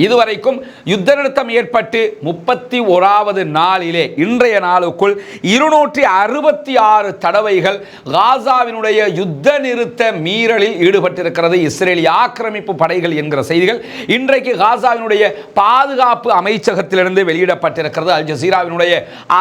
இதுவரைக்கும் யுத்த நிறுத்தம் ஏற்பட்டு 31வது நாளிலே இன்றைய நாளுக்குள் 266 தடவைகள் காசாவினுடைய யுத்த நிறுத்த மீறலில் ஈடுபட்டிருக்கிறது இஸ்ரேலிய ஆக்கிரமிப்பு படைகள் என்கிற செய்திகள் இன்றைக்கு காசாவினுடைய பாதுகாப்பு அமைச்சகத்திலிருந்து வெளியிடப்பட்டிருக்கிறது. அல் ஜசீராவினுடைய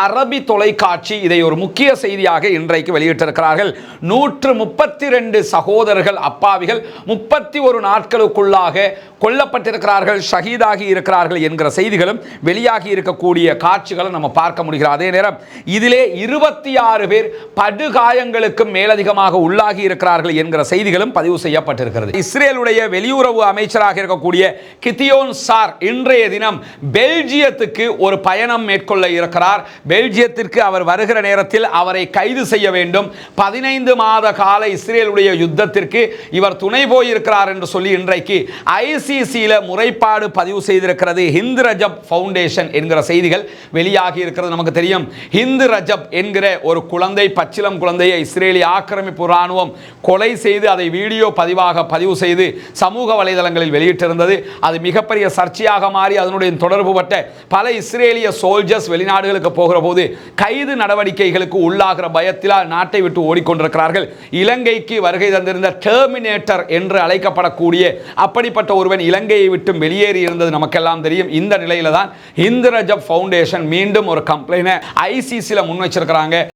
அரபி தொலைக்காட்சி இதை ஒரு முக்கிய செய்தியாக இன்றைக்கு வெளியிட்டிருக்கிறார்கள். 132 சகோதரர்கள் அப்பாவிகள் 31 நாட்களுக்குள்ளாக கொல்லப்பட்டிருக்கிறார்கள், ஷஹீதாகி இருக்கிறார்கள் என்கிற செய்திகளும் வெளியாகி இருக்கக்கூடிய காட்சிகளை நம்ம பார்க்க முடிகிறது. அதே நேரம் இதிலே 26 பேர் படுகாயங்களுக்கும் மேலதிகமாக உள்ளாகி இருக்கிறார்கள் என்கிற செய்திகளும் பதிவு செய்யப்பட்டிருக்கிறது. இஸ்ரேலுடைய வெளியுறவு அமைச்சராக இருக்கக்கூடிய கிதியோன் சார் இன்றைய தினம் பெல்ஜியத்துக்கு ஒரு பயணம் மேற்கொள்ள இருக்கிறார். பெல்ஜியத்திற்கு அவர் வருகிற நேரத்தில் அவரை கைது செய்ய வேண்டும். 15 மாத கால இஸ்ரேலுடைய யுத்தத்திற்கு இவர் துணை போயிருக்கிறார் என்று சொல்லி இன்றைக்கு ஐசிசியில் முறைப்பாடு பதிவு செய்திருக்கிறது ஹிந்து ரஜப் ஃபவுண்டேஷன் என்கிற செய்திகள் வெளியாகி இருக்கிறது. நமக்கு தெரியும், ஹிந்து ரஜப் என்கிற ஒரு குழந்தை, பச்சிலம் குழந்தையை இஸ்ரேலிய ஆக்கிரமிப்பு இராணுவம் கொலை செய்து அதை வீடியோ பதிவு செய்து சமூக வலைதளங்களில் வெளியிட்டிருந்தது. அது மிகப்பெரிய சர்ச்சையாக மாறி அதனுடைய தொடர்பு பட்ட பல இஸ்ரேலிய சோல்ஜர்ஸ் வெளிநாடுகளுக்கு போகிற போது கைது நடவடிக்கைகளுக்கு உள்ளாகிற பயத்தில் நாட்டை விட்டு ஓடிக்கொண்டிருக்கிறார்கள். இலங்கைக்கு வருகை தந்திருந்த டெர்மினேட்டர் என்று அழைக்கப்படக்கூடிய அப்படிப்பட்ட ஒருவன் இலங்கையை விட்டு வெளியேறி இருந்தது நமக்கெல்லாம் தெரியும். இந்த நிலையில தான் ஹிந்து ரஜப் ஃபவுண்டேஷன் மீண்டும் ஒரு கம்ப்ளைண்ட் ஐசிசில முன் வச்சிருக்கிறாங்க.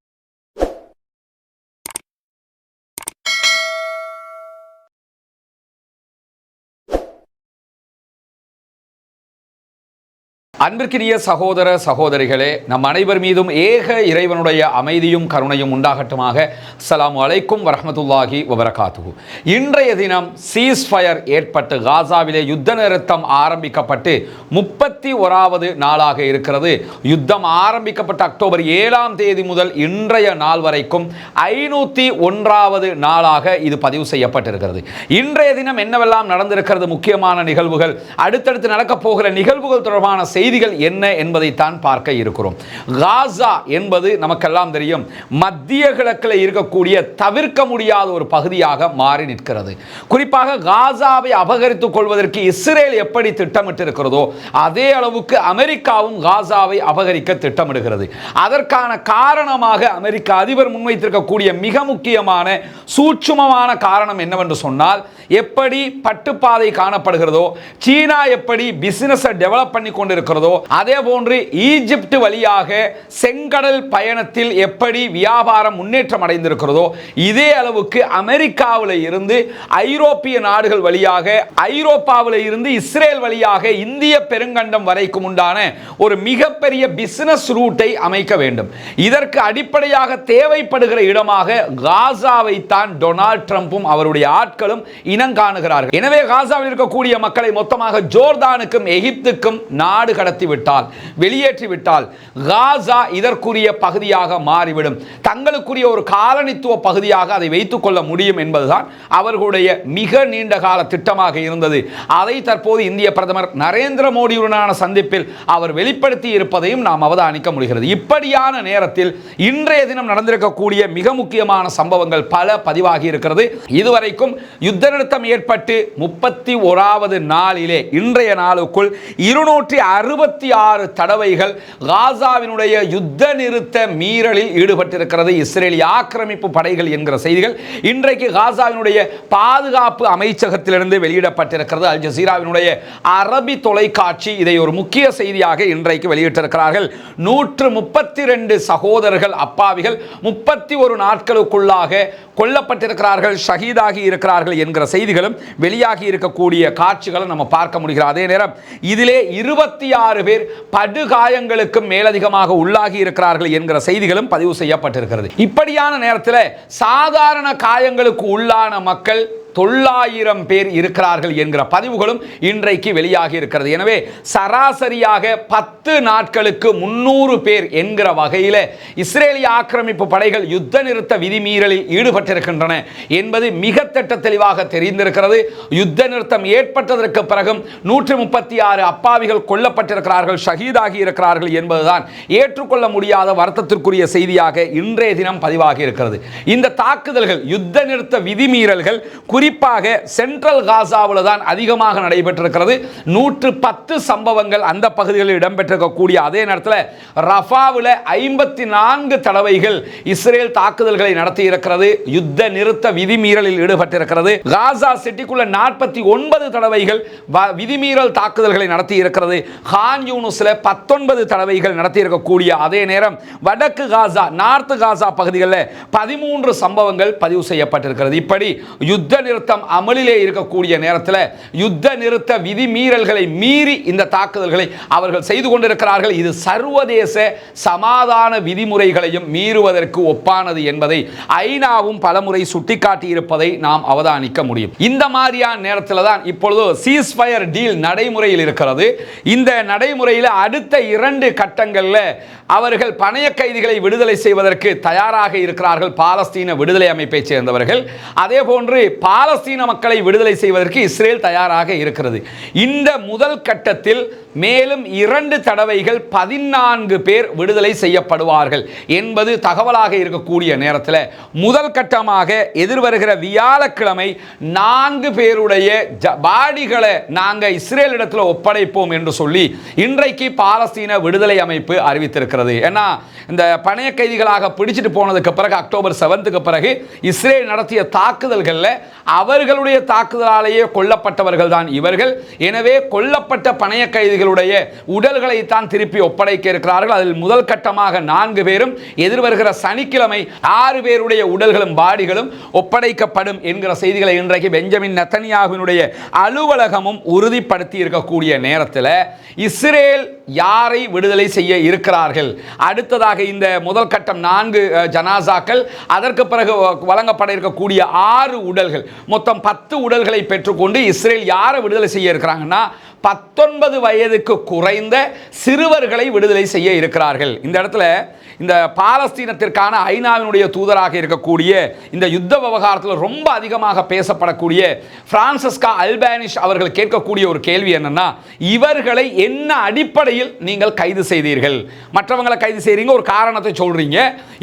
அன்பிற்கினிய சகோதர சகோதரிகளே, நம் அனைவர் மீதும் ஏக இறைவனுடைய அமைதியும் கருணையும் உண்டாகட்டுமாக. அஸ்ஸலாமு அலைக்கும் வரஹ்மத்துல்லாஹி வபரகாத்துஹு. இன்றைய தினம் சீஸ்ஃபயர் ஏற்பட்டு காசாவிலே யுத்த நிறுத்தம் ஆரம்பிக்கப்பட்டு 31வது நாளாக இருக்கிறது. யுத்தம் ஆரம்பிக்கப்பட்ட அக்டோபர் 7ஆம் தேதி முதல் இன்றைய நாள் வரைக்கும் 501வது நாளாக இது பதிவு செய்யப்பட்டிருக்கிறது. இன்றைய தினம் என்னவெல்லாம் நடந்திருக்கிறது, முக்கியமான நிகழ்வுகள், அடுத்தடுத்து நடக்கப் போகிற நிகழ்வுகள் தொடர்பான செய்திகள் என்ன என்பதைத்தான் பார்க்க இருக்கிறோம். காசா என்பது நமக்கெல்லாம் தெரியும், மத்திய கிழக்கில் இருக்கக்கூடிய தவிர்க்க முடியாத ஒரு பகுதியாக மாறி நிற்கிறது. குறிப்பாக காசாவை அபகரித்துக் கொள்வதற்கு இஸ்ரேல் எப்படி திட்டமிட்டிருக்கிறதோ அதே அளவுக்கு அமெரிக்காவும் காசாவை அபகரிக்க திட்டமிடுகிறது. அதற்கான காரணமாக அமெரிக்க அதிபர் முன்வைத்திருக்கக்கூடிய மிக முக்கியமான சூட்சுமமான காரணம் என்னவென்று சொன்னால், எப்படி பட்டுப்பாதை காணப்படுகிறதோ, சீனா எப்படி பிசினஸ் டெவலப் பண்ணி கொண்டிருக்கிறதோ அதே போன்று ஈஜிப்ட் வழியாக செங்கடல் பயணத்தில் எப்படி வியாபாரம் முன்னேற்றம் அடைந்திருக்கிறதோ இதே அளவுக்கு அமெரிக்காவில் இருந்து ஐரோப்பிய நாடுகள் வழியாக, ஐரோப்பாவில் இருந்து இஸ்ரேல் வழியாக இந்திய பெருங்கண்டம் வரைக்கும் உண்டான ஒரு மிகப்பெரிய பிசினஸ் ரூட்டை அமைக்க வேண்டும். இதற்கு அடிப்படையாக தேவைப்படுகிற இடமாக காசாவை தான் டொனால்ட் ட்ரம்பும் அவருடைய ஆட்களும் இனங்காணுகிறார்கள். எனவே காசாவில் இருக்கக்கூடிய மக்களை மொத்தமாக ஜோர்தானுக்கும் எகிப்துக்கும் நாடு கடத்திவிட்டால், வெளியேற்றிவிட்டால் காசா இதற்குரிய பகுதியாக மாறிவிடும். தங்களுக்குரிய ஒரு காலனித்துவ பகுதியாக அதை வைத்துக் கொள்ள முடியும் என்பதுதான் அவர்களுடைய மிக நீண்ட கால திட்டமாக இருந்தது. அதை தற்போது இந்திய பிரதமர் நரேந்திர மோடியுடனான சந்திப்பில் அவர் வெளிப்படுத்தி இருப்பதையும் நாம் அவதானிக்க முடிகிறது. இப்படியான நேரத்தில் இன்றைய தினம் நடந்திருக்கக்கூடிய மிக முக்கியமான சம்பவங்கள் பல பதிவாகி இருக்கிறது. இதுவரைக்கும் யுத்த நிறுத்தம் ஏற்பட்டு 31வது நாளிலே இன்றைய நாளுக்குள் 266 தடவைகள் காசாவினுடைய யுத்த நிறுத்த மீறலில் ஈடுபட்டிருக்கிறது இஸ்ரேலிய ஆக்கிரமிப்பு படைகள் என்கிற செய்திகள் இன்றைக்கு காசாவினுடைய பாதுகாப்பு அமைச்சகத்திலிருந்து வெளியிடப்பட்டிருக்கிறது. அல் ஜசீராவினுடைய அரபி தொலைக்காட்சி இதை ஒரு முக்கிய செய்தியாக இன்றைக்கு வெளியிட்டிருக்கிறார்கள். 132 சகோதரர்கள் அப்பாவிகள் 31 நாட்களுக்குள்ளாக கொல்லப்பட்டிருக்கிறார்கள், ஷஹீதாகி இருக்கிறார்கள் என்கிற செய்திகளும் வெளியாகி இருக்கக்கூடிய காட்சிகளை நம்ம பார்க்க முடிகிறது. அதே நேரம் இதிலே 26 பேர் படுகாயங்களுக்கும் மேலதிகமாக உள்ளாகி இருக்கிறார்கள் என்கிற செய்திகளும் பதிவு செய்யப்பட்டிருக்கிறது. இப்படியான நேரத்தில் சாதாரண காயங்களுக்கு உள்ளான மக்கள் 900 பேர் இருக்கிறார்கள் என்கிற பதிவுகளும் இன்றைக்கு வெளியாகி இருக்கிறது. எனவே சராசரியாக 10 நாட்களுக்கு 300 பேர் என்கிற வகையில் இஸ்ரேலிய ஆக்கிரமிப்பு படைகள் யுத்த நிறுத்த விதிமீறலில் ஈடுபட்டிருக்கின்றன என்பது மிக திட்ட தெளிவாக தெரிந்திருக்கிறது. யுத்த நிறுத்தம் ஏற்பட்டதற்கு பிறகும் 136 அப்பாவிகள் கொல்லப்பட்டிருக்கிறார்கள், ஷஹீதாகி இருக்கிறார்கள் என்பதுதான் ஏற்றுக்கொள்ள முடியாத வருத்தத்திற்குரிய செய்தியாக இன்றைய தினம் பதிவாகி இருக்கிறது. இந்த தாக்குதல்கள், யுத்த நிறுத்த விதிமீறல்கள் குறிப்பாக சென்ட்ரல் காசாவில் தான் அதிகமாக நடைபெற்றிருக்கிறது. 110 சம்பவங்கள் அந்த பகுதிகளில் இடம்பெற்றிருக்கக்கூடிய அதே நேரத்தில் ரஃபாவில் 54 தடவைகள் இஸ்ரேல் தாக்குதல்களை நடத்தி இருக்கிறது. யுத்த நிறுத்த விதிமீறலில் ஈடுபட்டிருக்கிறது. காசா சிட்டிக்குள்ள 49 தடவைகள் விதிமீறல் தாக்குதல்களை நடத்தி இருக்கிறது. கான் யூனிஸ்ல 19 தடவைகள் நடத்தி இருக்கக்கூடிய அதே நேரம் வடக்கு காசா நார்த் காசா பகுதிகளில் 13 சம்பவங்கள் பதிவு செய்யப்பட்டிருக்கிறது. இப்படி யுத்த நிறுத்தம் அமலிலே இருக்கக்கூடிய நேரத்தில் யுத்த நிறுத்த விதிமீறல்களை மீறி இந்த தாக்குதல்களை அவர்கள் செய்து கொண்டிருக்கிறார்கள். இது சர்வதேச சமாதான விதிமுறைகளையும் மீறுவதற்கு ஒப்பானது என்பதை ஐநாவும் பலமுறை சுட்டிக்காட்டி இருப்பதை நாம் அவதானிக்க முடியும். இந்த மாதிரியான நேரத்தில் தான் இப்பொழுது சீஸ்ஃபயர் டீல் நடைமுறையில் இருக்கிறது. இந்த நடைமுறையில் அடுத்த 2 கட்டங்களில் அவர்கள் பணைய கைதிகளை விடுதலை செய்வதற்கு தயாராக இருக்கிறார்கள். பாலஸ்தீன விடுதலை அமைப்பை சேர்ந்தவர்கள் அதே போன்று பாலஸ்தீன மக்களை விடுதலை செய்வதற்கு இஸ்ரேல் தயாராக இருக்கிறது. இந்த முதல் கட்டத்தில் மேலும் 2 தடவைகள் 14 பேர் விடுதலை செய்யப்படுவார்கள் என்பது தகவலாக இருக்கக்கூடிய நேரத்தில் முதல் கட்டமாக எதிர்வருகிற வியாழக்கிழமை 4 பேருடைய பாடிகளை நாங்கள் இஸ்ரேலிடத்தில் ஒப்படைப்போம் என்று சொல்லி இன்றைக்கு பாலஸ்தீன விடுதலை அமைப்பு அறிவித்திருக்கிறது. ஏன்னா இந்த பணைய கைதிகளாக பிடிச்சிட்டு போனதுக்கு பிறகு அக்டோபர் 7க்கு பிறகு இஸ்ரேல் நடத்திய தாக்குதல்களில் அவர்களுடைய தாக்குதலாலேயே கொல்லப்பட்டவர்கள் தான் இவர்கள். எனவே கொல்லப்பட்ட பணைய கைதிகளுடைய உடல்களை தான் திருப்பி ஒப்படைக்க இருக்கிறார்கள். அதில் முதல் கட்டமாக 4 பேரும் எதிர்வருகிற சனிக்கிழமை 6 பேருடைய உடல்களும் பாடிகளும் ஒப்படைக்கப்படும் என்கிற செய்திகளை இன்றைக்கு பெஞ்சமின் நெத்தனியாகுவினுடைய அலுவலகமும் உறுதிப்படுத்தி இருக்கக்கூடிய நேரத்தில் இஸ்ரேல் யாரை விடுதலை செய்ய இருக்கிறார்கள்? அடுத்ததாக இந்த முதல் கட்டம் 4 ஜனாசாக்கள், அதற்கு பிறகு வழங்கப்பட இருக்கக்கூடிய 6 உடல்கள், மொத்தம் 10 உடல்களை பெற்றுக்கொண்டு இஸ்ரேல் யாரை விடுதலை செய்ய இருக்கிறாங்கன்னா 19 வயதுக்கு குறைந்த சிறுவர்களை விடுதலை செய்ய இருக்கிறார்கள். இந்த இடத்துல இந்த பாலஸ்தீனத்திற்கான ஐநாவினுடைய தூதராக இருக்கக்கூடிய இந்த யுத்த விவகாரத்தில் ரொம்ப அதிகமாக பேசப்படக்கூடிய பிரான்சிஸ்கா அல்பானிஷ் அவர்கள் கேட்கக்கூடிய ஒரு கேள்வி என்னன்னா, இவர்களை என்ன அடிப்படையில் நீங்கள் கைது செய்தீர்கள்? மற்றவங்களை கைது செய்றீங்க, ஒரு காரணத்தை சொல்றீங்க.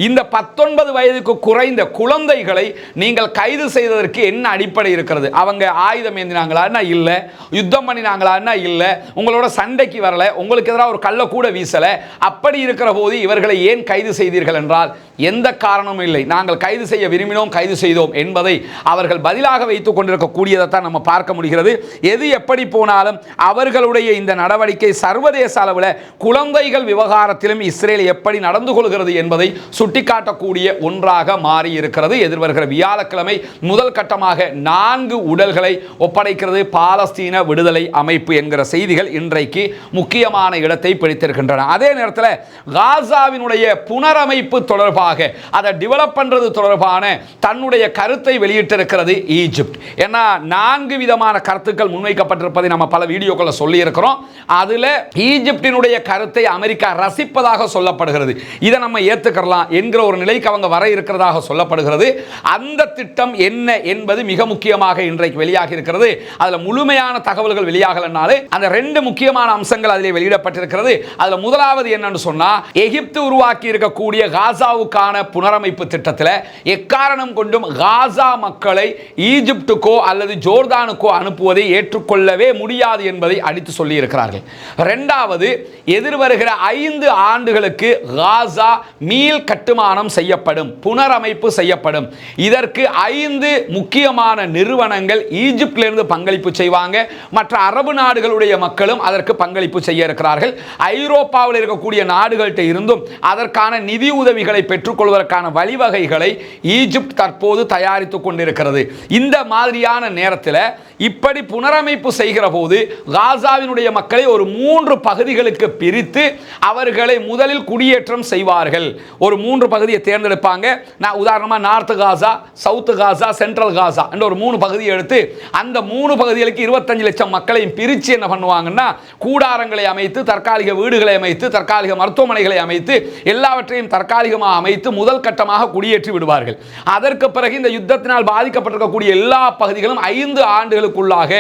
இந்த 19 வயதுக்கு குறைந்த குழந்தைகளை நீங்கள் கைது செய்ததற்கு என்ன அடிப்படை இருக்கிறது? அவங்க ஆயுதம் ஏந்தினாங்களா? இல்ல. யுத்தம் பண்ணினாங்களா? இல்ல. உங்களோட சண்டைக்கு வரல, உங்களுக்கு எதிராக ஒரு கள்ள கூட வீசல. அப்படி இருக்கிற போது இவர்களை ஏன் கைது செய்தீர்கள் என்றால் எந்த காரணமும் இல்லை, நாங்கள் கைது செய்ய விரும்பினோம், கைது செய்தோம் என்பதை அவர்கள் பதிலாக வைத்துக் கொண்டிருக்கக்கூடியதைத்தான் நம்ம பார்க்க முடிகிறது. எது எப்படி போனாலும் அவர்களுடைய இந்த நடவடிக்கை சர்வதேச அளவில் குழந்தைகள் விவகாரத்திலும் இஸ்ரேல் எப்படி நடந்து கொள்கிறது என்பதை சுட்டிக்காட்டக்கூடிய ஒன்றாக மாறி இருக்கிறது. எதிர்வருகிற வியாழக்கிழமை முதல் கட்டமாக 4 உடல்களை ஒப்படைக்கிறது பாலஸ்தீன விடுதலை அமைப்பு என்கிற செய்திகள் இன்றைக்கு முக்கியமான இடத்தை பிடித்திருக்கின்றன. அதே நேரத்தில் காசாவினுடைய புனரமைப்பு தொடர்பாக அதை டெவலப் பண்றது தொடர்பான தன்னுடைய கருத்தை வெளியிட்டிருக்கிறது ஈஜிப்ட். ஏன்னா 4 விதமான கருத்துக்கள் முன்வைக்கப்பட்டிருப்பதை நம்ம பல வீடியோக்களை சொல்லி இருக்கிறோம். அதுல ஈஜிப்டினுடைய கருத்தை அமெரிக்கா ரசிப்பதாக சொல்லப்படுகிறது. இதை நம்ம ஏத்துக்கலாம் என்கிற ஒரு நிலைக்கு அவங்க வர இருக்கிறதாக சொல்லப்படுகிறது. அந்த திட்டம் என்ன என்பது மிக முக்கியமாக இன்றைக்கு வெளியாகி இருக்கிறது. அதுல முழுமையான தகவல்கள் வெளியாகலனாலே அந்த 2 முக்கியமான அம்சங்கள் அதிலே வெளியிடப்பட்டிருக்கிறது. அதுல முதலாவது என்னன்னு சொன்னா, எகிப்து உருவாக்கி இருக்கக்கூடிய காசாவுக்கான புனரமைப்பு திட்டத்தில் எக்காரணம் கொண்டும் காசா மக்களை ஈஜிப்டுக்கோ அல்லது ஜோர்தானுக்கோ அனுப்புவதை ஏற்றுக்கொள்ளவே முடியாது என்பதை அடித்து சொல்லி இருக்கிறார்கள். இரண்டாவது, எதிர்வருகிற 5 ஆண்டுகளுக்கு காசா மீள் கட்டுமானம் செய்யப்படும், புனரமைப்பு செய்யப்படும். இதற்கு 5 முக்கியமான நிறுவனங்கள் ஈஜிப்டிலிருந்து பங்களிப்பு செய்வாங்க. மற்ற அரபு நாடுகளுடைய மக்களும் அதற்கு பங்களிப்பு செய்ய இருக்கிறார்கள். ஐரோப்பாவில் இருக்கக்கூடிய நாடுகள்கிட்ட இருந்தும் அதற்கான நிதி உதவிகளை பெற்றுக்கொள்வதற்கான வழிவகைகளை ஈஜிப்ட் தற்போது தயாரித்துக் கொண்டிருக்கிறது. இந்த மாதிரியான நேரத்தில் இப்படி புனரமைப்பு செய்கிற போது காசாவினுடைய மக்களை ஒரு 3 பகுதிகளுக்கு பிரித்து அவர்களை முதலில் குடியேற்றம் செய்வார்கள். ஒரு 3 பகுதியை தேர்ந்தெடுப்பாங்க. நான் உதாரணமாக நார்த் காசா, சவுத் காசா, சென்ட்ரல் காசா என்ற ஒரு 3 பகுதியை எடுத்து அந்த 3 பகுதிகளுக்கு 25 லட்சம் மக்களையும் பிரித்து குதிச்சு என்ன பண்ணுவாங்கன்னா கூடாரங்களை அமைத்து, தற்காலிக வீடுகளை அமைத்து, தற்காலிக மருத்துவமனைகளை அமைத்து, எல்லாவற்றையும் தற்காலிகமாக அமைத்து முதல் கட்டமாக குடியேற்றி விடுவார்கள். அதற்கு பிறகு இந்த யுத்தத்தினால் பாதிக்கப்பட்டிருக்கக்கூடிய எல்லா பகுதிகளும் 5 ஆண்டுகளுக்குள்ளாக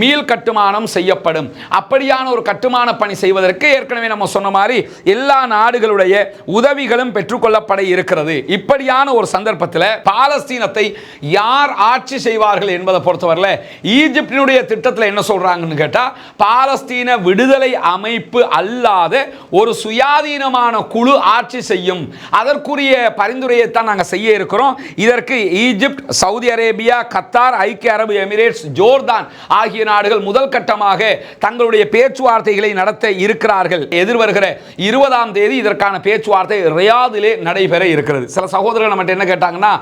மீள் கட்டுமானம் செய்யப்படும். அப்படியான ஒரு கட்டுமான பணி செய்வதற்கு ஏற்கனவே நம்ம சொன்ன மாதிரி எல்லா நாடுகளுடைய உதவிகளும் பெற்றுக்கொள்ளப்பட இருக்கிறது. இப்படியான ஒரு சந்தர்ப்பத்தில் பாலஸ்தீனத்தை யார் ஆட்சி செய்வார்கள் என்பதை பொறுத்தவரை ஈஜிப்டினுடைய திட்டத்தில் என்ன சொல்றாங்கன்னு கேட்டா, பாலஸ்தீன விடுதலை அமைப்பு அல்லாத ஒரு சுயாதீனமான குழு ஆட்சி செய்யும். அதற்குரிய பரிந்துரையை தான் நாங்கள் செய்ய இருக்கிறோம். இதற்கு ஈஜிப்ட், சவுதி அரேபியா, கத்தார், ஐக்கிய அரபு எமிரேட்ஸ், ஜோர்தான் ஆகிய நாடுகள் முதல் கட்டமாக தங்களுடைய பேச்சுவார்த்தைகளை நடத்த இருக்கிறார்கள். எதிர்வருகிற 20ஆம் தேதி இதற்கான பேச்சுவார்த்தை ரியாதிலே நடைபெற இருக்கிறது. சில சகோதரர்கள் நம்ம என்ன கேட்டாங்கன்னா,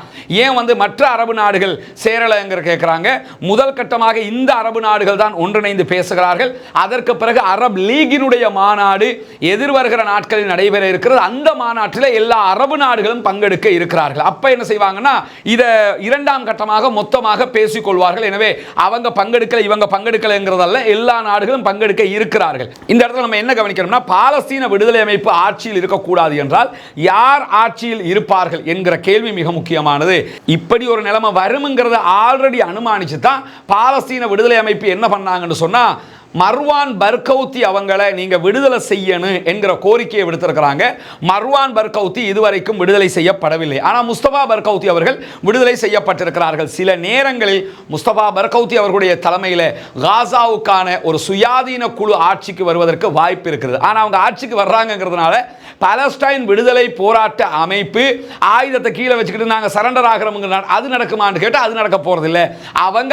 ஏன் மற்ற அரபு நாடுகள் சேரலங்கிற கேட்கிறாங்க. முதல் கட்டமாக இந்த அரபு நாடுகள் தான் ஒன்றிணைந்து பேசுகிறார்கள். அதற்கு பிறகு அரபு லீகினுடைய மாநாடு எதிர்வருகிற நாட்களில் நடைபெற இருக்கிறது. அந்த மாநாட்டில் எல்லா அரபு நாடுகளும் பங்கெடுக்க இருக்கிறார்கள். அப்ப என்ன செய்வாங்கன்னா, இத 2ஆம் கட்டமாக மொத்தமாக பேசிக் கொள்வார்கள். எனவே அவங்க பங்கெடுக்கல, இவங்க பங்கெடுக்கலங்கிறதல்ல, எல்லா நாடுகளும் பங்கெடுக்க இருக்கிறார்கள். இந்த இடத்துல நம்ம என்ன கவனிக்கணும்னா, பாலஸ்தீன விடுதலை அமைப்பு ஆட்சியில் இருக்கக்கூடாது என்றால் யார் ஆட்சியில் இருப்பார்கள் என்கிற கேள்வி மிக முக்கியமானது. இப்படி ஒரு நிலைமை வரும்ங்கிறத ஆல்ரெடி அனுமானிச்சு தான் பாலஸ்தீன விடுதலை அமைப்பு என்ன பண்ணாங்கன்னு சொன்னா, மர்வான் பர்கௌத்தி அவங்களை நீங்க விடுதலை செய்யணும் என்கிற கோரிக்கையை விடுத்திருக்கிறாங்க. மர்வான் பர்கௌத்தி இதுவரைக்கும் விடுதலை செய்யப்படவில்லை. ஆனால் முஸ்தபா பர்கௌத்தி அவர்கள் விடுதலை செய்யப்பட்டிருக்கிறார்கள். சில நேரங்களில் முஸ்தபா பர்கௌத்தி அவர்களுடைய தலைமையில் காசாவுக்கான ஒரு சுயாதீன குழு ஆட்சிக்கு வருவதற்கு வாய்ப்பு இருக்கிறது. ஆனால் அவங்க ஆட்சிக்கு வர்றாங்கிறதுனால பாலஸ்டைன் விடுதலை போராட்ட அமைப்பு ஆயுதத்தை கீழே வச்சுக்கிட்டு நாங்கள் சரண்டர் ஆகிறோம், அது நடக்குமான்னு கேட்டால் அது நடக்க போறதில்லை.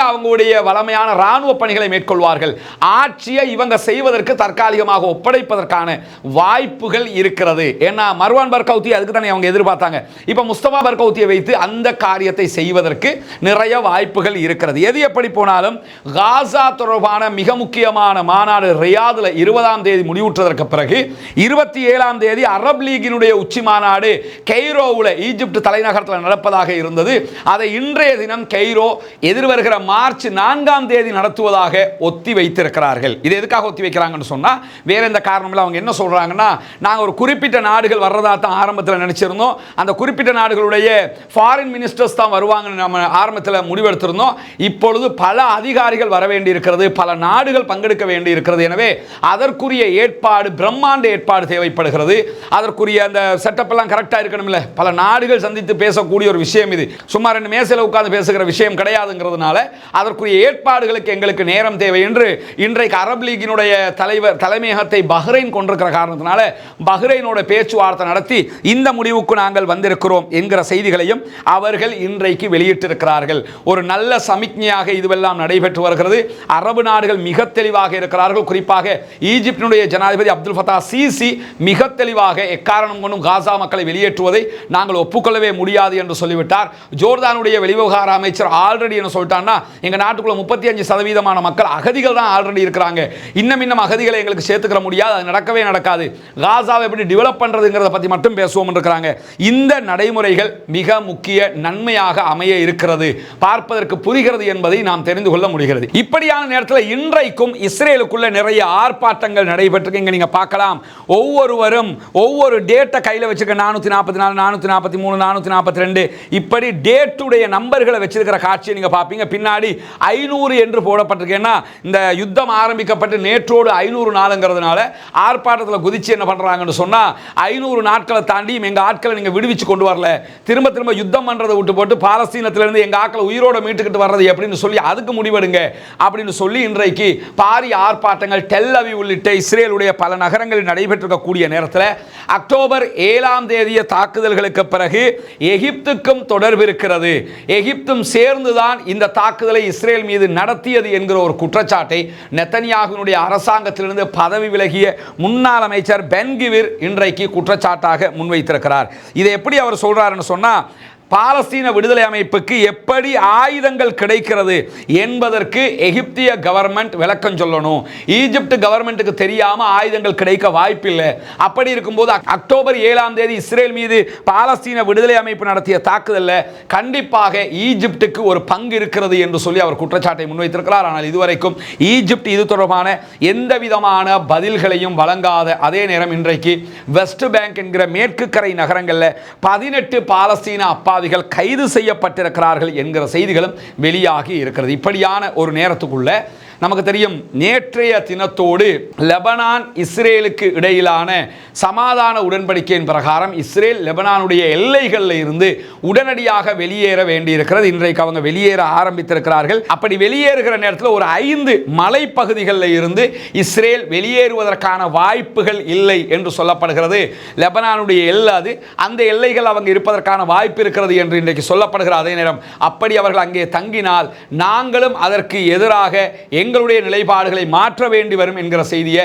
அவங்களுடைய வளமையான ராணுவ பணிகளை மேற்கொள்வார்கள். ஆட்சியை இவங்க செய்வதற்கு தற்காலிகமாக ஒப்படைப்பதற்கான வாய்ப்புகள் இருக்கிறது. ஏன்னா மர்வான் பர்கௌத்தி அதுக்கு தானே அவங்க எதிர்பார்த்தாங்க. இப்போ முஸ்தபா பர்கௌத்தியை வைத்து அந்த காரியத்தை செய்வதற்கு நிறைய வாய்ப்புகள் இருக்கிறது. எது எப்படி போனாலும் காசா தொடர்பான மிக முக்கியமான மாநாடு ரியாதில் 20ஆம் தேதி முடிவுற்றதற்கு பிறகு 27ஆம் தேதி அரபு லீகினுடைய உச்சி மாநாடு கெய்ரோவில் ஈஜிப்ட் தலைநகரத்தில் நடப்பதாக இருந்தது. அதை இன்றைய தினம் கெய்ரோ எதிர்வருகிற மார்ச் 4ஆம் தேதி நடத்துவதாக ஒத்தி வைத்திருக்கிறார்கள். இது எதுக்காக ஒத்தி வைக்கிறாங்கன்னு சொன்னா, வேற எந்த காரணம் இல்லை. அவங்க என்ன சொல்றாங்கன்னா, நாங்கள் ஒரு குறிப்பிட்ட நாடுகள் வர்றதா தான் ஆரம்பத்தில் நினைச்சிருந்தோம். அந்த குறிப்பிட்ட நாடுகளுடைய ஃபாரின் மினிஸ்டர்ஸ் தான் வருவாங்கன்னு நம்ம ஆரம்பத்தில் முடிவெடுத்திருந்தோம். இப்பொழுது பல அதிகாரிகள் வர வேண்டி இருக்கிறது, பல நாடுகள் பங்கெடுக்க வேண்டி இருக்கிறது. எனவே அதற்குரிய ஏற்பாடு, பிரம்மாண்ட ஏற்பாடு தேவைப்படுகிறது. அதற்குரிய அந்த செட்டப் எல்லாம் கரெக்டாக இருக்கணும்ல. பல நாடுகள் சந்தித்து பேசக்கூடிய ஒரு விஷயம் இது. சும்மா 2 மேசையில் உட்கார்ந்து பேசுகிற விஷயம் கிடையாதுங்கிறதுனால அதற்குரிய ஏற்பாடுகளுக்கு எங்களுக்கு நேரம் தேவை என்று இன்றைக்கு அரபு லீகினுடைய தலைமையகத்தை பஹ்ரைன் கொண்டிருக்கிற காரணத்தினால பஹ்ரைனோட பேச்சுவார்த்தை நடத்தி இந்த முடிவுக்கு நாங்கள் வந்திருக்கிறோம் என்கிற செய்திகளையும் அவர்கள் இன்றைக்கு வெளியிட்டிருக்கிறார்கள். ஒரு நல்ல சமிக்ஞையாக இதுவெல்லாம் நடைபெற்று வருகிறது. அரபு நாடுகள் மிக தெளிவாக இருக்கிறார்கள். குறிப்பாக ஈஜிப்டினுடைய ஜனாதிபதி அப்துல் ஃபத்தா சிசி மிக தெளிவாக எக்காரணம் கொண்டும் காசா மக்களை வெளியேற்றுவதை நாங்கள் ஒப்புக்கொள்ளவே முடியாது என்று சொல்லிவிட்டார். ஜோர்தானுடைய வெளிவிவகார அமைச்சர் ஆல்ரெடி என்ன சொல்லிட்டார்னா, எங்க நாட்டுக்குள்ள 35% மக்கள் அகதிகள் தான் ஆல்ரெடி இருக்கிறாங்க. இன்னும் அகதிகளை எங்களுக்கு சேர்த்துக்கிற முடியாது, அது நடக்கவே நடக்காது. காசாவை எப்படி டெவலப் பண்றதுங்கிறத பத்தி மட்டும் பேசுவோம் இருக்கிறாங்க. இந்த நடைமுறைகள் மிக முக்கிய நன்மையாக அமைய இருக்கிறது, பார்ப்பதற்கு புரிகிறது என்பதை நாம் தெரிந்து கொள்ள முடிகிறது. இப்படியான நேரத்தில் இன்றைக்கும் இஸ்ரேலுக்குள்ள நிறைய ஆர்ப்பாட்டங்கள் நடைபெற்று நீங்க பார்க்கலாம். ஒவ்வொருவரும் ஒவ்வொரு டேட்டை கையில் வச்சுக்க 444, 443, 442 இப்படி டேட்டுடைய நம்பர்களை வச்சிருக்கிற காட்சியை நீங்க பார்ப்பீங்க. பின்னாடி 500 என்று போடப்பட்டிருக்கேன்னா, இந்த யுத்தம் ஆரம்பிக்கப்பட்டு நேற்றோடு 500 நாளுங்கிறதுனால ஆர்ப்பாட்டத்தில் குதிச்சு என்ன பண்றாங்கன்னு சொன்னா, 500 நாட்களை தாண்டி எங்க ஆட்களை நீங்க விடுவிச்சு கொண்டு வரல, திரும்ப திரும்ப யுத்தம் பண்றதை விட்டு போட்டு பாலஸ்தீனத்திலிருந்து எங்க ஆட்களை உயிரோட மீட்டுக்கிட்டு வர்றது எப்படின்னு சொல்லி அதுக்கு முடிவெடுங்க அப்படின்னு சொல்லி இன்றைக்கு பாரிய ஆர்ப்பாட்டங்கள் டெல் அவீவ் உள்ளிட்ட இஸ்ரேலுடைய பல நகரங்களில் நடைபெற்றிருக்கக்கூடிய நேரத்தில் அக்டோபர் 7ஆம் தேதிய தாக்குதல்களுக்கு பிறகு எகிப்துக்கும் தொடர்பு இருக்கிறது. எகிப்தும் சேர்ந்துதான் இந்த தாக்குதலை இஸ்ரேல் மீது நடத்தியது என்கிற ஒரு குற்றச்சாட்டை நெத்தனியாகுவினுடைய அரசாங்கத்திலிருந்து பதவி விலகிய முன்னாள் அமைச்சர் பென் கிவிர் இன்றைக்கு குற்றச்சாட்டாக முன்வைத்திருக்கிறார். இதை எப்படி அவர் சொல்றாருன்னு சொன்னா, பாலஸ்தீன விடுதலை அமைப்புக்கு எப்படி ஆயுதங்கள் கிடைக்கிறது என்பதற்கு எகிப்திய கவர்மெண்ட் விளக்கம் சொல்லணும். ஈஜிப்ட் கவர்மெண்ட்டுக்கு தெரியாம ஆயுதங்கள் கிடைக்க வாய்ப்பில்லை. அப்படி இருக்கும்போது அக்டோபர் 7ஆம் தேதி இஸ்ரேல் மீது பாலஸ்தீன விடுதலை அமைப்பு நடத்திய தாக்குதல்ல கண்டிப்பாக ஈஜிப்டுக்கு ஒரு பங்கு இருக்கிறது என்று சொல்லி அவர் குற்றச்சாட்டை முன்வைத்திருக்கிறார். ஆனால் இதுவரைக்கும் ஈஜிப்ட் இது தொடர்பான எந்த விதமான பதில்களையும் வழங்காத அதே நேரம் இன்றைக்கு வெஸ்ட் பேங்க் என்கிற மேற்கு கரை நகரங்களில் 18 பாலஸ்தீன அப்பாவிகள் கைது செய்யப்பட்டிருக்கிறார்கள் என்கிற செய்திகளும் வெளியாகி இருக்கிறது. இப்படியான ஒரு நேரத்துக்குள்ள நமக்கு தெரியும், நேற்றைய தினத்தோடு லெபனான் இஸ்ரேலுக்கு இடையிலான சமாதான உடன்படிக்கையின் பிரகாரம் இஸ்ரேல் லெபனானுடைய எல்லைகளில் இருந்து உடனடியாக வெளியேற வேண்டியிருக்கிறது. இன்றைக்கு அவங்க வெளியேற ஆரம்பித்திருக்கிறார்கள். அப்படி வெளியேறுகிற நேரத்தில் ஒரு 5 மலைப்பகுதிகளில் இருந்து இஸ்ரேல் வெளியேறுவதற்கான வாய்ப்புகள் இல்லை என்று சொல்லப்படுகிறது. லெபனானுடைய எல்லை அது, அந்த எல்லைகள் அவங்க இருப்பதற்கான வாய்ப்பு இருக்கிறது என்று இன்றைக்கு சொல்லப்படுகிற அதே நேரம் அப்படி அவர்கள் அங்கே தங்கினால் நாங்களும் அதற்கு எதிராக எங்களுடைய நிலைப்பாடுகளை மாற்ற வேண்டி வரும் என்கிற செய்தியை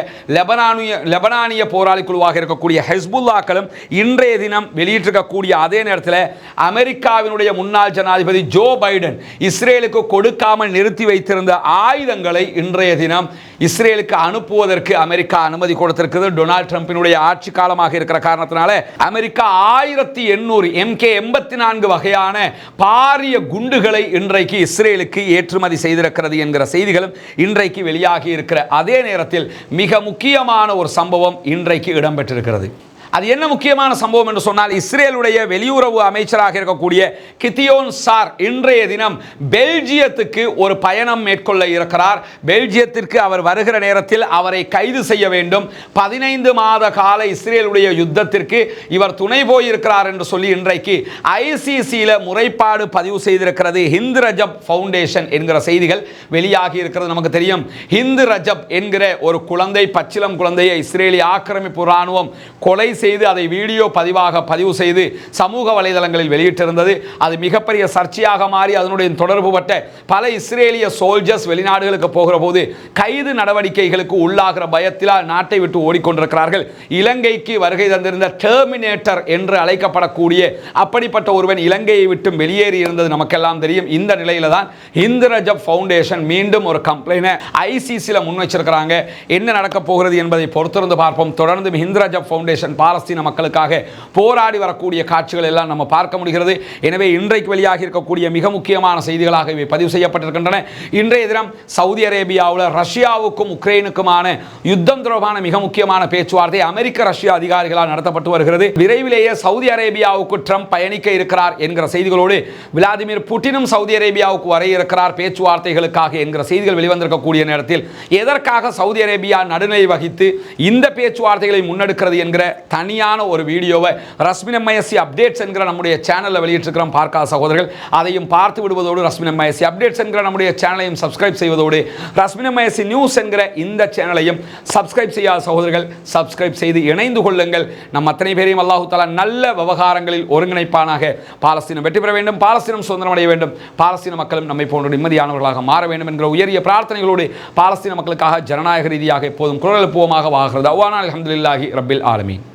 லெபனானிய போராளி குழுவாக இருக்கக்கூடிய ஹெஸ்புல்லாக்களும் இன்றைய தினம் வெளியிட்டிருக்கக்கூடிய அதே நேரத்தில் அமெரிக்காவினுடைய முன்னாள் ஜனாதிபதி ஜோ பைடன் இஸ்ரேலுக்கு கொடுக்காமல் நிறுத்தி வைத்திருந்த ஆயுதங்களை இன்றைய தினம் இஸ்ரேலுக்கு அனுப்புவதற்கு அமெரிக்கா அனுமதி கொடுத்திருக்கிறது. டொனால்ட் ட்ரம்பினுடைய ஆட்சி காலமாக இருக்கிற காரணத்தினால அமெரிக்கா 1800 MK-84 வகையான பாரிய குண்டுகளை இன்றைக்கு இஸ்ரேலுக்கு ஏற்றுமதி செய்திருக்கிறது என்கிற செய்திகளும் இன்றைக்கு வெளியாகி இருக்கிற அதே நேரத்தில் மிக முக்கியமான ஒரு சம்பவம் இன்றைக்கு இடம்பெற்றிருக்கிறது. அது என்ன முக்கியமான சம்பவம் என்று சொன்னால், இஸ்ரேலுடைய வெளியுறவு அமைச்சராக இருக்கக்கூடிய கிதியோன் சார் இன்றைய தினம் பெல்ஜியத்துக்கு ஒரு பயணம் மேற்கொள்ள இருக்கிறார். பெல்ஜியத்திற்கு அவர் வருகிற நேரத்தில் அவரை கைது செய்ய வேண்டும். 15 மாத கால இஸ்ரேலுடைய யுத்தத்திற்கு இவர் துணை போயிருக்கிறார் என்று சொல்லி இன்றைக்கு ICCயில் முறைப்பாடு பதிவு செய்திருக்கிறது ஹிந்து ரஜப் ஃபவுண்டேஷன் என்கிற செய்திகள் வெளியாகி இருக்கிறது. நமக்கு தெரியும், ஹிந்து ரஜப் என்கிற ஒரு குழந்தை, பச்சிலம் குழந்தையை இஸ்ரேலிய ஆக்கிரமிப்பு இராணுவம் கொலை செய்து அதை வீடியோ பதிவு செய்து சமூக வலைதளங்களில் வெளியிட்டிருந்தது. அது மிகப்பெரிய சர்ச்சையாக மாறி அதனுடைய தொடர்புபட்ட பல இஸ்ரேலிய சோல்ஜர்ஸ் வெளிநாடுகளுக்கு போகிற போது கைது நடவடிக்கைகளுக்கு உள்ளாகிற பயத்தினால் நாட்டை விட்டு ஓடிக்கொண்டிருக்கிறார்கள். இலங்கைக்கு வருகை தந்திருந்த டெர்மினேட்டர் என்று அழைக்கப்படக்கூடிய அப்படிப்பட்ட ஒருவன் இலங்கையை விட்டு வெளியேறி இருந்தது நமக்கெல்லாம் தெரியும். இந்த நிலையில தான் ஹிந்து ரஜப் ஃபவுண்டேஷன் மீண்டும் ஒரு கம்ப்ளைனை ICCயில் முன் வச்சிருக்கிறாங்க. என்ன நடக்க போகிறது என்பதை பொறுத்திருந்து பார்ப்போம். தொடர்ந்து ஹிந்து ரஜப் ஃபவுண்டேஷன் பாலஸ்தீன மக்களுக்காக போராடி வரக்கூடிய காட்சிகள் எல்லாம் நம்ம பார்க்க முடிகிறது. எனவே இன்றைக்கு வெளியாகி இருக்கக்கூடிய மிக முக்கியமான செய்திகளாக இவை பதிவு செய்யப்பட்டிருக்கின்றன. இன்றைய தினம் சவுதி அரேபியாவில் ரஷ்யாவுக்கும் உக்ரைனுக்குமான யுத்தம் தொடர்பான மிக முக்கியமான பேச்சுவார்த்தை அமெரிக்க ரஷ்ய அதிகாரிகளால் நடத்தப்பட்டு வருகிறது. விரைவிலேயே சவுதி அரேபியாவுக்கு ட்ரம்ப் பயணிக்க இருக்கிறார் என்கிற செய்திகளோடு விளாடிமிர் புட்டினும் சவுதி அரேபியாவுக்கு வர இருக்கிறார் பேச்சுவார்த்தைகளுக்காக என்கிற செய்திகள் வெளிவந்திருக்கக்கூடிய நேரத்தில் எதற்காக சவுதி அரேபியா நடுநிலை வகித்து இந்த பேச்சுவார்த்தைகளை முன்னெடுக்கிறது என்கிற தனியான ஒரு வீடியோவை ரஸ்மின் MISC அப்டேட்ஸ் என்கிற நம்முடைய சேனலில் வெளியிட்டிருக்கிறோம். பார்க்காத சகோதரர்கள் அதையும் பார்த்து விடுவதோடு ரஸ்மின் MISC அப்டேட்ஸ் என்கிற நம்முடைய சேனலையும் சப்ஸ்கிரைப் செய்வதோடு ரஸ்மின் MISC நியூஸ் என்கிற இந்த சேனலையும் சப்ஸ்கிரைப் செய்யாத சகோதரர்கள் சப்ஸ்கிரைப் செய்து இணைந்து கொள்ளுங்கள். நம் அத்தனை பேரையும் அல்லாஹ் தஆலா நல்ல விவகாரங்களில் ஒருங்கிணைப்பானாக. பாலஸ்தீனம் வெற்றி பெற வேண்டும், பாலஸ்தீனம் சுதந்திரம் அடைய வேண்டும், பாலஸ்தீன மக்களும் நம்மை போன்ற நிம்மதியானவர்களாக மாற வேண்டும் என்கிற உயரிய பிரார்த்தனைகளோடு பாலஸ்தீன மக்களுக்காக ஜனநாயக ரீதியாக எப்போதும் குரல் எழுப்புவோமாக வாகிறது. அல்ஹம்துலில்லாஹி ரப்பில் ஆலமீன்.